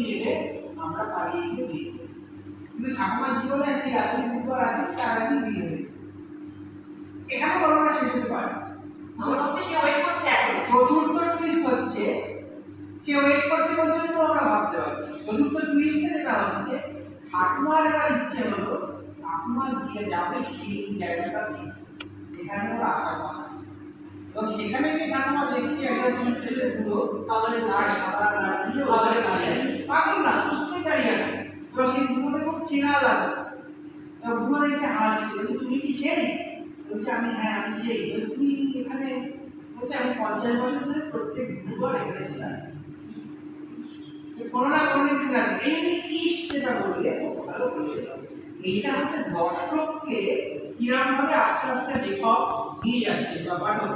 জেনে আমরা পালিয়ে গিয়ে বিয়ে করি। কিন্তু ঠাকুমার জীবনে সেই আধুনিক বিদ্যার আছে তার আগে বিয়ে হয়েছে। এখানে গল্পটা শেষ হতে পারে। চতুর্থ টুইস্ট হচ্ছে সে ওয়েট করছে পর্যন্ত আমরা ভাবতে পারি। চতুর্থ টুইস্টে যেটা হচ্ছে ঠাকুমার এবার ইচ্ছে হলো ঠাকুমা গিয়ে যাবে সেই জায়গাটা দেখতে, যেখানে ওর আসার কথা। এবং সেখানে যে ঠাকুমা দেখছি একজন ছেলে পুরো পাগল না, সুস্থ দাঁড়িয়ে আছে। তো সেই বুড়োকে খুব চেনা লাগে। বুড়ো দেখে হাসছে, তুমি কি সেই? বলছে আমি, হ্যাঁ আমি সেই। তুমি এখানে? বলছে আমি 50 বছর ধরে প্রত্যেক বুধবার এখানে ছিলাম। কোনো না কোনো দিন এই ইস যেটা বললে ভালো বলে, এইটা হচ্ছে দর্শককে কিরম ভাবে আস্তে আস্তে লেখক নিয়ে যাচ্ছে বা পাঠক।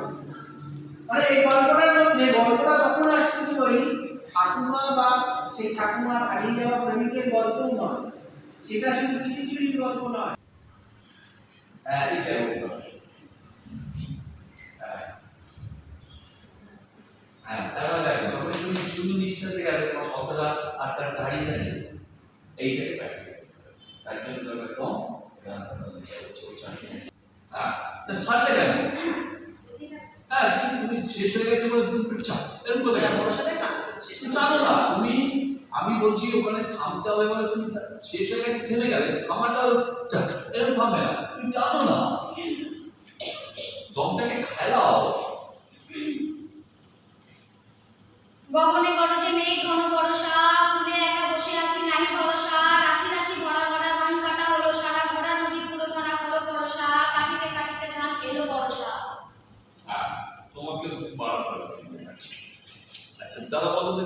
মানে এই গল্পটার মধ্যে গল্পটা তখন আর শুধু ওই ঠাকুমা বা সেই ঠাকুমার হারিয়ে যাওয়া প্রেমিকের গল্প নয়, সেটা শুধু চিঠির গল্প নয়। যখন তুমি শুধু নিঃশ্বাসে গেলে তোমার শব্দটা আস্তে আস্তে হারিয়ে যাচ্ছে, এইটাকে প্র্যাকটিস করতে হবে। তার জন্য দরকার কম ছাড়তে কেন? হ্যাঁ, তুমি শেষ হয়ে গেছে বলে তুমি এরকম করে জানো না তুমি। আমি বলছি ওখানে থামতে হবে বলে তুমি শেষ হয়ে গেছে থেমে গেলে, থামাটাও এরকম থামবে না। তুমি জানো না, দমটাকে খেলাও। গগনে গরজে মেঘ ঘন বর্ষা, ফুলে একা বসে আছি নাহি ভরসা, রাশি রাশি ভরা ভরা ধান কাটা হলো সারা, ভরা নদী পুরো ধরা হলো বর্ষা, কাটিতে কাটিতে ধান এলো বর্ষা। তোমাকে খুব বাড়াতে আছে। আচ্ছা দাদা বলো তো,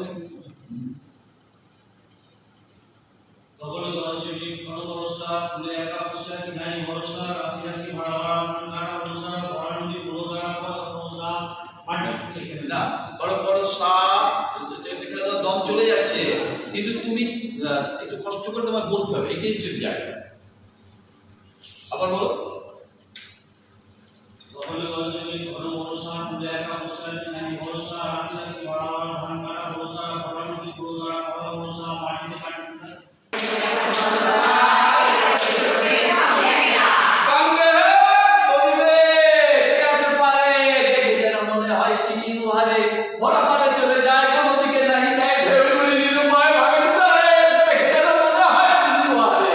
গগনে গরজে মেঘ ঘন বর্ষা, ফুলে একা বসে আছি নাহি ভরসা, রাশি রাশি ভরা ভরা ধান কাটা হলো সারা, ভরা নদী পুরো ধরা হলো বর্ষা। না বড় বড় সা দম চলে যাচ্ছে, কিন্তু তুমি একটু কষ্ট করে তোমার বলতে হবে, এটাই হচ্ছে জায়গা। আবার বলো। গগনে গরজে মেঘ ঘন বর্ষা, ফুলে একা বসে আছি নাহি ভরসা, রাশি রাশি ভরা ভরা ধান কাটা হলো সারা, ভরা নদী পুরো ধরা হলো বর্ষা। মাটিতে কাটিতে চলে যায় কোনো দিকে নাহি যায়, ঢেউগুলি নিরুপায় ভাবে দুধারে, দেখে যেন মনে হয় চিন্তুহারে।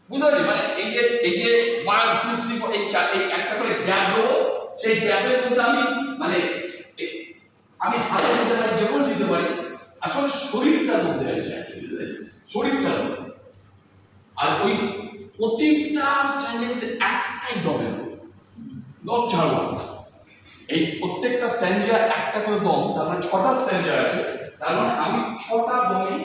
বুঝতে মানে এই যে 1 2 3 4 এই একটা করে গ্যাপ দেবো, সেই গ্যাপের মধ্যে আমি হাতে দিতে পারি, যেমন দিতে পারি, আসলে শরীরটার মধ্যে আছে, শরীরটার মধ্যে। আর ওই প্রতিটা স্ট্যান্ডের মধ্যে একটাই দমের দম ছাড়বো। এই প্রত্যেকটা স্ট্যান্ডার একটা করে দম, তার মানে 6টা স্ট্যান্ডার আছে, তার মানে আমি 6টা দমে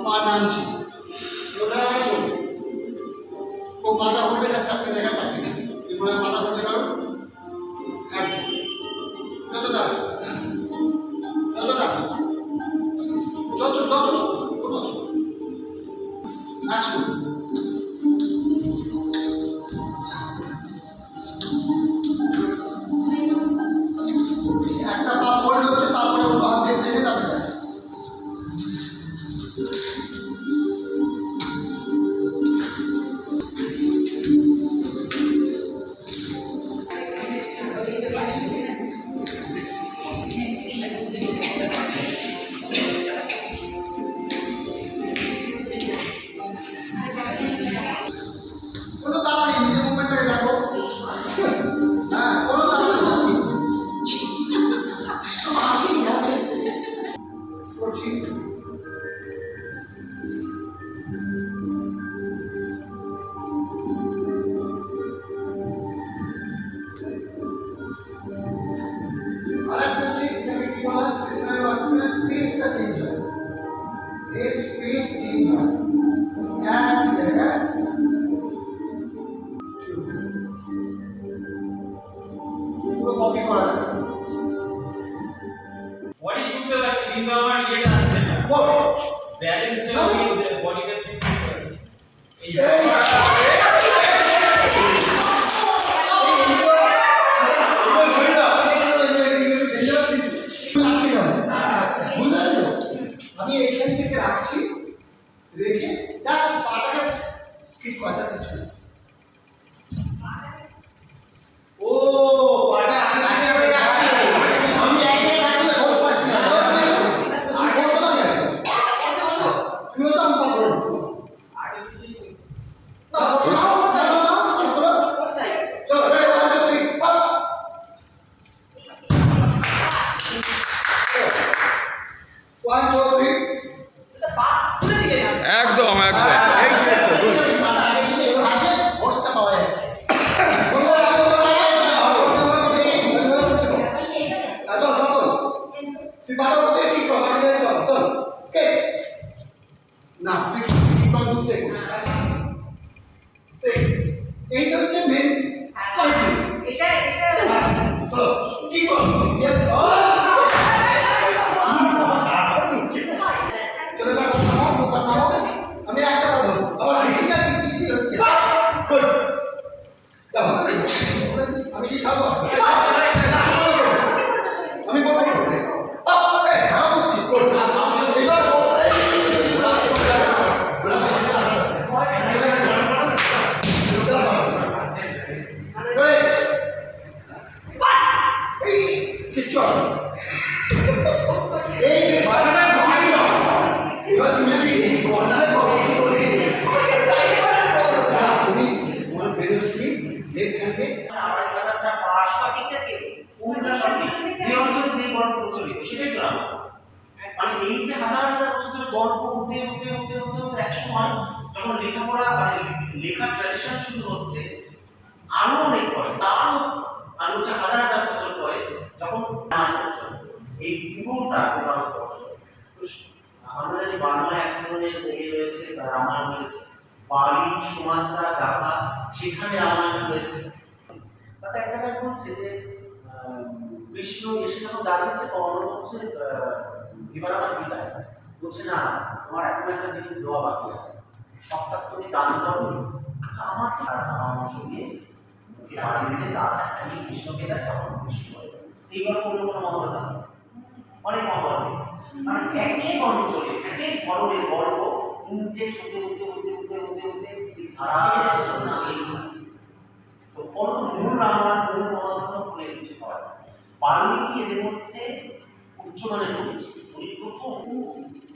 আমার নামছি ওটা চলবে ও মাথা করবে তার সাথে দেখা থাকবে না এগুলো মাথা করছে কারণ যতটা যতটা যত যত কোনো নাচু একটা পা পড়লে হচ্ছে তারপরে ও হাত দিয়ে থেকে তারপরে যাচ্ছে কোনো তালা নেই নিজের মুভমেন্টটাকে দেখো হ্যাঁ কোনো তালা নেই করছি আরেক করছি এটাকে কি বলা হয় স্পেসিফাই ওয়ার্কের স্পেসটা চেঞ্জ হয় এর স্পেস চেঞ্জ হয় এক জায়গায় পুরো কপি করা যাবে বডি ছুটতে পারছে কিন্তু আমার ইয়েটা আসছে না ব্যালেন্সটা হয়ে বডিটা শিফট করছে এই আমি এইখান থেকে রাখছি রেখে জাস্ট পাটাকে স্কিপ করা কিছু না ও পাটা আগে হয়ে যাচ্ছে আমি একে রাখলে বস পাচ্ছি না তুমি বসো না গেছো তুমি তো আমি পাবো আগে কিছু না বসো না চলো না চলো রেডি 1 2 3 1 2 3 একদম একদম ভরসা পাওয়া যাচ্ছে তুই পাঠাবো ঠিক কর বাকি দেখ তোর কে না তুই কি কর দুধ সিক্স এইটা হচ্ছে মেন এটা কি কর চলে না আমি একটা কথা বলবো আমার দেখি না কি হচ্ছে আমি কি খাবো আমি বলবো কিচ্ছু এই এবার তুমি যদি এই কর্নারে তুমি তোমার বেরোচ্ছি লেফট হ্যান্ডে আমার কথাটা পাশ এটাকে উল্টা সঠিক যে অঞ্চলে যে গল্প প্রচলিত সেটাই তো আমরা মানে এই যে হাজার হাজার বছর ধরে গল্প হতে এক সময় যখন লেখাপড়া মানে লেখার ট্র্যাডিশন শুরু হচ্ছে আরো অনেক পরে তারও আমি হচ্ছে হাজার হাজার বছর পরে যখন এই পুরোটা যে ভারতবর্ষ আমরা জানি বাংলায় এক ধরনের রয়েছে রামায়ণ রয়েছে বালি সুমাত্রা জাভা সেখানে রামায়ণ রয়েছে তাতে এক জায়গায় বলছে যে কৃষ্ণ এসে যখন দাঁড়িয়েছে তখন হচ্ছে এবার আমার বিদায় বলছে না তোমার এখন একটা জিনিস দেওয়া বাকি আছে সবটা তুমি দান করো আমার অংশ দিয়ে মুখে বাড়ি মিলে তার একটা নিয়ে কৃষ্ণকে দেয় তখন কৃষ্ণ এইবার কোনো কোনো মহলতা অনেক মহল কারণ এক অঞ্চলে এক ধরনের গল্প ইনজেক্ট হতে তো কোন মূল রামায়ণ মূল মহাভারত বলে কিছু হয় বাল্মীকি এদের মধ্যে উচ্চমানের রয়েছে উনি প্রথম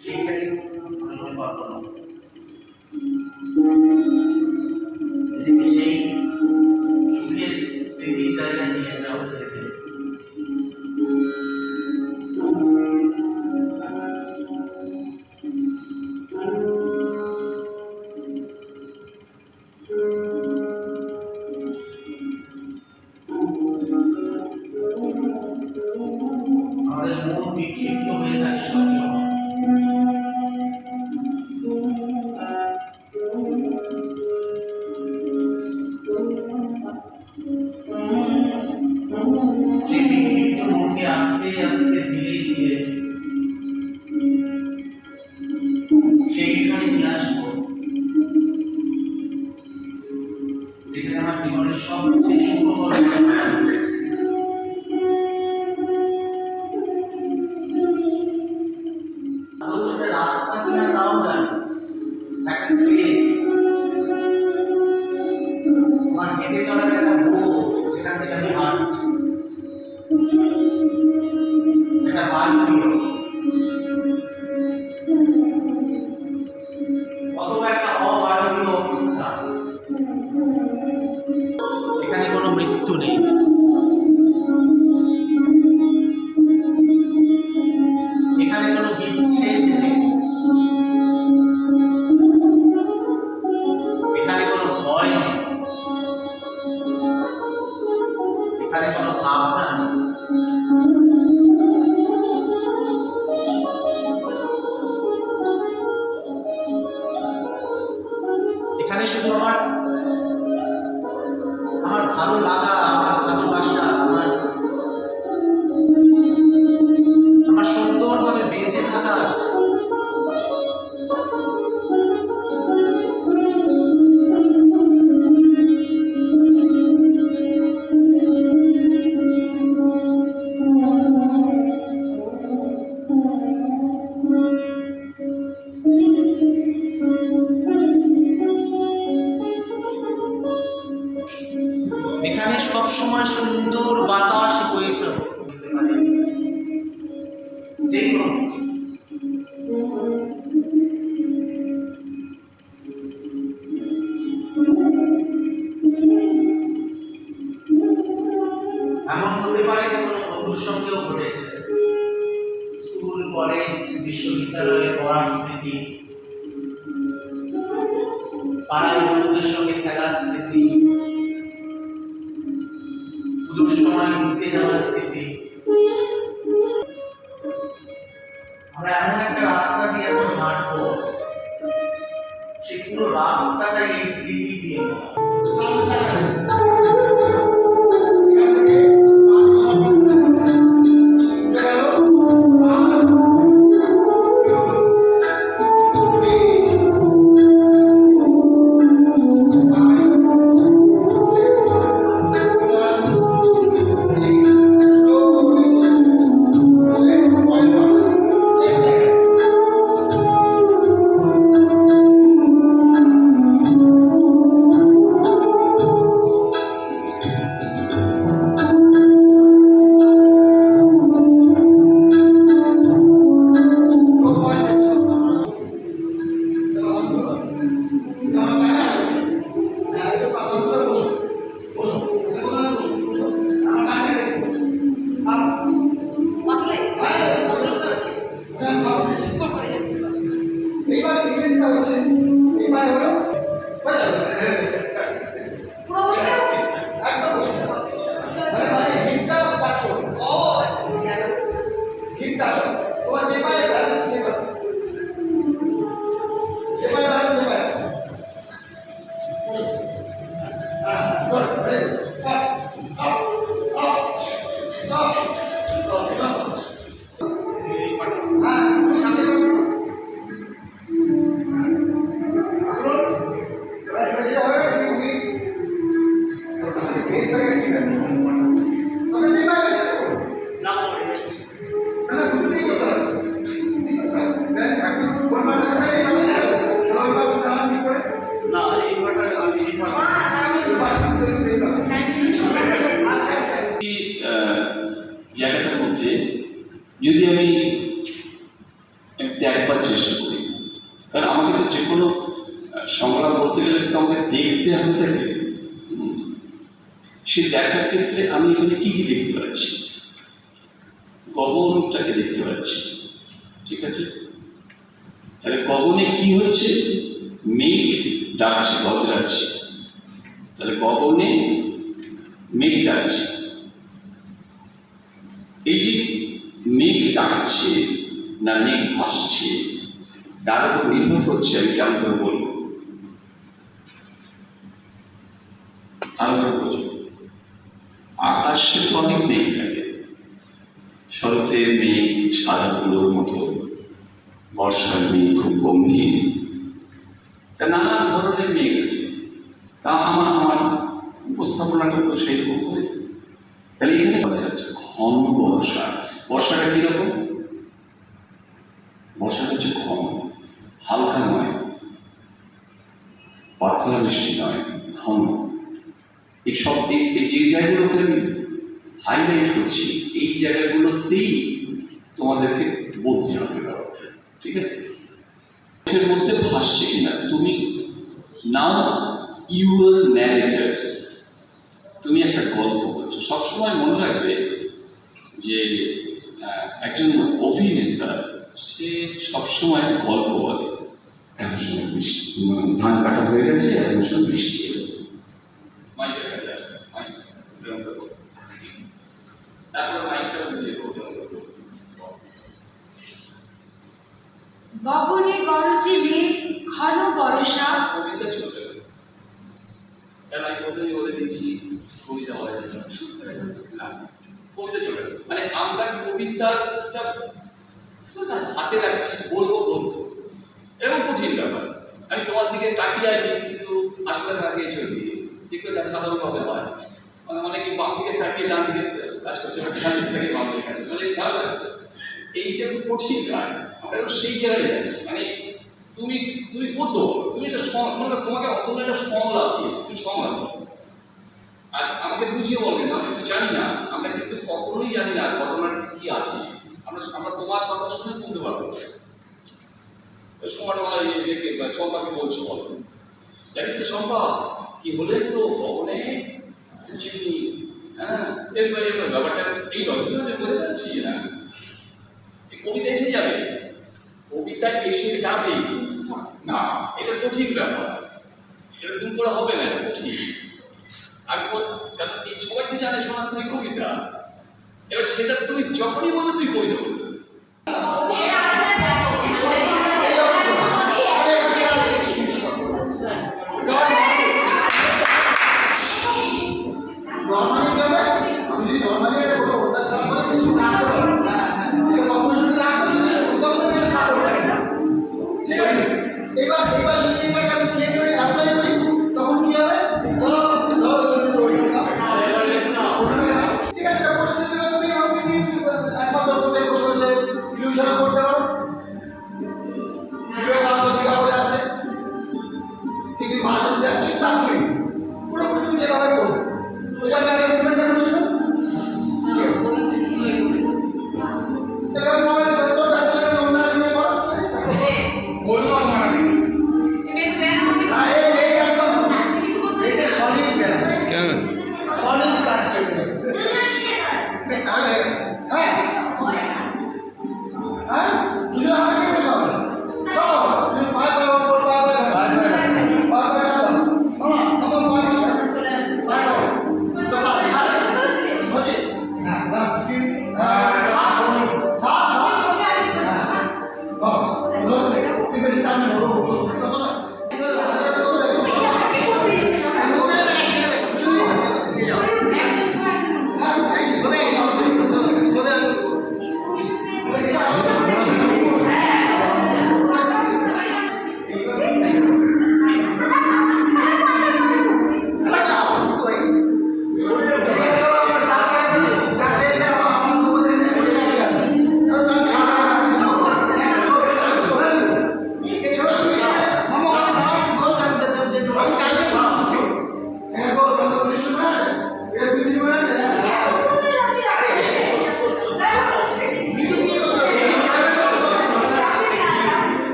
সেইটাকে পরিকল্পনা নিজেকে সেই সুখের স্মৃতির জায়গায় নিয়ে যাওয়া যেতে কিনা তাও জানি, একটা স্পেস, আমার হেঁটে চলার একটা বোধ যেখান থেকে আমি হাঁটছি, একটা বাল্য, অথবা একটা অবাল্য অবস্থা। এখানে কোনো মৃত্যু নেই, এখানে কোনো বিচ্ছেদ নেই, এখানে কোনো ভয় নেই, এখানে কোনো ভাবনা নেই। এখানে শুধু আমার ভালো লাগা, আমার ভালোবাসা, আমার সুন্দরভাবে বেঁচে থাকা আছে। এখানে সবসময় সুন্দর বাতাস বয়ে চলে, যে কোনো কিছু। এমন হতে পারে যে কোনো বন্ধুর সঙ্গেও ঘটেছে, স্কুল, কলেজ, বিশ্ববিদ্যালয়ে পড়ার স্মৃতি, পাড়ায় বন্ধুদের সঙ্গে খেলার স্মৃতি, পুজোর সময় ঘুরতে যাওয়ার স্মৃতি। আমরা এমন একটা রাস্তা দিয়ে এখন হাঁটবো, সেই পুরো রাস্তাটা এই স্মৃতি দিয়ে জায়গাটার মধ্যে যদি আমি একবার চেষ্টা করি, কারণ আমাকে তো যে কোনো সংলাপ বলতে গেলে তো আমাকে দেখতে হবে তাকে। সে দেখার ক্ষেত্রে আমি এখানে কী কী দেখতে পাচ্ছি? গগনটাকে দেখতে পাচ্ছি, ঠিক আছে? তাহলে গগনে কি হয়েছে? মেঘ ডাকছে, গজরাচ্ছে। তাহলে গগনে মেঘ ডাকছে। এই যে মেঘ ডাকছে না মেঘ ভাসছে, তার উপর নির্ভর করছে আমি কেমন করে বলবো। আকাশে তো অনেক মেঘ থাকে, শরতের মেঘ সাদা তুলোর মতো, বর্ষার মেঘ খুব গম্ভীর, তা নানান ধরনের মেঘ আছে। তা আমার উপস্থাপনাটা তো সেই রকম হবে। তাহলে এখানে কথা যাচ্ছে ঘন বর্ষা। বর্ষাটা কিরকম? বর্ষাটা হচ্ছে ঘন, হালকা নয়, পাতলা বৃষ্টি নয়, ঘন। এই সব এই যে জায়গাগুলোকে আমি হাইলাইট করছি, এই জায়গাগুলোতেই তোমাদেরকে বলতে হবে ব্যাপারটা, ঠিক আছে? এর মধ্যে ভাসছে কিনা তুমি, নাও ইউর ন্যারেটর, তুমি একটা গল্প বলছো। সবসময় মনে রাখবে যে একজন অভিনেতা সে সবসময় গল্প বলে। এমন সময় বৃষ্টি, ধান কাটা হয়ে গেছে, এমন সময় বৃষ্টি এলো। গগনে গরজে মেঘ, ঘন বর্ষা। কবিতা চলবে, কারণ আমি প্রথমেই বলে দিচ্ছি কবিতা বলা যাবে না। কবিতা চলবে, মানে আমরা কবিতাটা হাতে রাখছি, বলবো এবং কঠিন ব্যাপার। আমি তোমার দিকে তাকিয়ে আছি, কিন্তু আসলে তাকিয়ে চলে দিয়ে দেখো যা সাধারণভাবে হয়, মানে অনেকে বাম দিকে তাকিয়ে ডান দিকে কাজ করছে, ডান দিকে তাকিয়ে বাম দিকে কাজ করছে, মানে ঝামেলা। এইটা খুব কঠিন কাজ, আমরা সেই জায়গায় যাচ্ছি। মানে তুমি তুমি গদ্য বলো, তুমি এটা মানে তোমাকে অন্য একটা সংলাপ দিয়ে তুমি সংলাপ বলো, আর আমাকে বুঝিয়ে বলবে না। আমি তো জানি না, আমরা কিন্তু কখনোই জানি না ঘটনার কি আছে। আমরা তোমার কথা শুনে বুঝতে পারবো। সমাজমালা দেখে চম্পাকে বলছো, বলো জানিস তো চম্পা কি বলেছো ভবনে বুঝিনি। হ্যাঁ, এবার ব্যাপারটা এই রবীন্দ্রনাথ বোঝা যাচ্ছি না, কবিতা এসে যাবে, কবিতা এসে যাবে না, এটা কঠিন ব্যাপার, এটা তুমি করে হবে না, এটা কঠিন। আমি সবাই তো জানে শোনার কবিতা, এবার সেটা তুমি যখনই বলবে তুই কবিতা বলবে।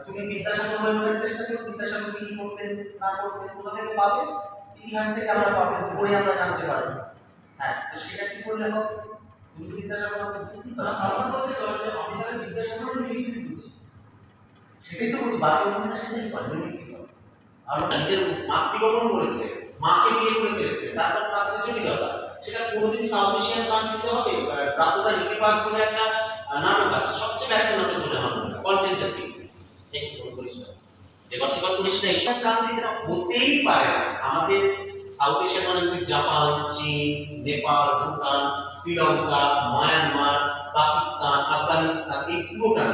তুমি বিদ্যাসাগর বইয়ের চেষ্টা করো, বিদ্যাসাগর কি করতেন না করতেন কোথা থেকে পাবে, ইতিহাস থেকে আমরা পাবো, পড়ে আমরা জানতে পারবো। হ্যাঁ, তো সেটা কি করলে হবে? তুমি বিদ্যাসাগর আমি তাহলে বিদ্যাসাগর মিমিক্রি করছি, সেটাই তো বলছি, বাচ্চা মনে সেটাই করে মিমিক্রি করে। আর নিজের মাতৃগঠন করেছে, মাকে বিয়ে করে ফেলেছে, তারপর তার চলে গেল। সেটা কোনোদিন সাউথ এশিয়ান কান্ট্রিতে হবে। প্রাতঃকাল ইতিহাস বলে একটা নাটক আছে, সবচেয়ে ব্যাখ্যা নাটক বলে আমার কন্টেন্ট জাতি হতেই পারে না। আমাদের সাউথ এশিয়ান মানে জাপান, চীন, নেপাল, ভুটান, শ্রীলঙ্কা, মায়ানমার, পাকিস্তান, আফগানিস্তান, এই পুরোটা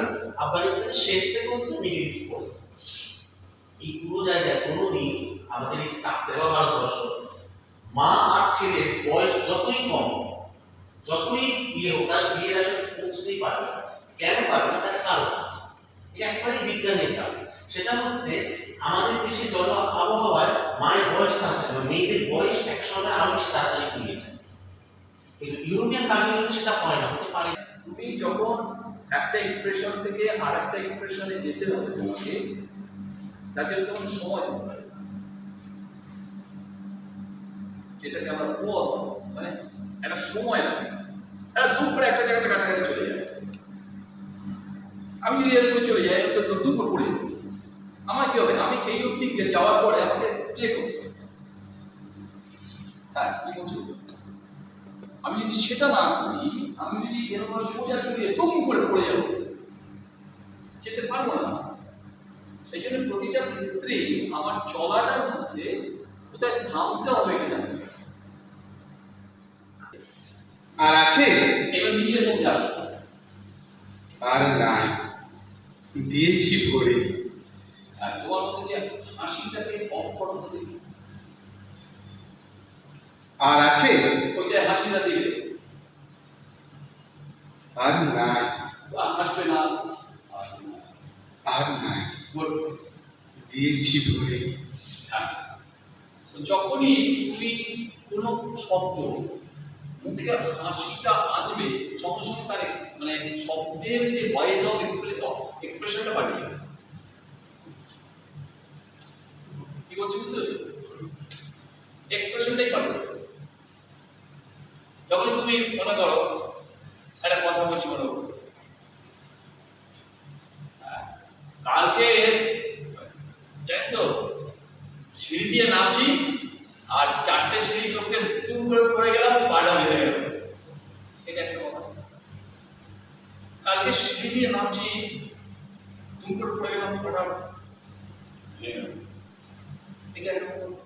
আফগানিস্তানের শেষ থেকে হচ্ছে মিডল ইস্ট পর্যন্ত। এই পুরো জায়গায় কোনোদিন আমাদের এই স্ট্রাকচার বা ভারতবর্ষ মা আর ছেলের বয়স যতই কম, যতই বিয়ে হোক, তার বিয়ের আসলে পৌঁছতেই পারবে না। কেন পারবে না? তার কারণ আছে, এটা একেবারে বিজ্ঞানের কারণ। সেটা হচ্ছে আমাদের দেশে জল আবহাওয়ায় মায়ের বয়স তাড়াতাড়ি, মেয়েদের বয়স একসময় আরো বেশি তাড়াতাড়ি কমিয়ে যায়, কিন্তু ইউরোপিয়ান কান্ট্রিগুলোতে সেটা হয় না, হতে পারে না। তুমি যখন একটা এক্সপ্রেশন থেকে আরেকটা এক্সপ্রেশনে যেতে হবে তোমাকে, তাকে তখন সময় দিতে হবে, যেটাকে আমরা পজ, মানে একটা সময় লাগে। একটা দুপ করে একটা জায়গাতে কাছাকাছি চলে যায়। আমি যদি এরকম চলে যাই, তো দুপুর পড়ে যাবে, আমার কি হবে? আমি এই অবধি যাওয়ার পরে আমাকে স্টে করতে হবে। হ্যাঁ, কি বলছো? আমি যদি সেটা না করি, আমি যদি এরকম সোজা চলে টুম করে পড়ে যাবো, যেতে পারবো না। সেই জন্য প্রতিটা ক্ষেত্রেই আমার চলাটার মধ্যে কোথায় থামতে হবে কিনা, আর আছে? এবার নিজের মধ্যে আসবে। আর নাই, দিয়েছি ভরে। আর তোমার মধ্যে যে হাসিটাকে অফ করো তো দেখি। আর আছে? ওইটাই হাসিটা দিবে, আর নাই, হাসবে না। আর নাই, গুড। দিয়েছি ভরে। যখনই তুমি কোনো শব্দ মুখে হাসিটা আসবে, সঙ্গে সঙ্গে তার মানে শব্দের যে ভয়েস অফ এক্সপ্রেশনটা বাড়িয়ে যাবে। কি বলছি বুঝছো? এক্সপ্রেশনটাই বাড়িয়ে যাবে। যখন তুমি মনে করো একটা কথা বলছি, মনে করো কালকে দেখছো সিঁড়ি দিয়ে নামছি, আর 4টে সিঁড়ি চোখে টুম করে পড়ে গেলাম, পাটা বেঁধে গেল। এটা একটা কথা। কালকে সিঁড়ি দিয়ে নামছি, টুম করে পড়ে গেলাম, পাটা ভেঙে গেল। এটা একটা কথা।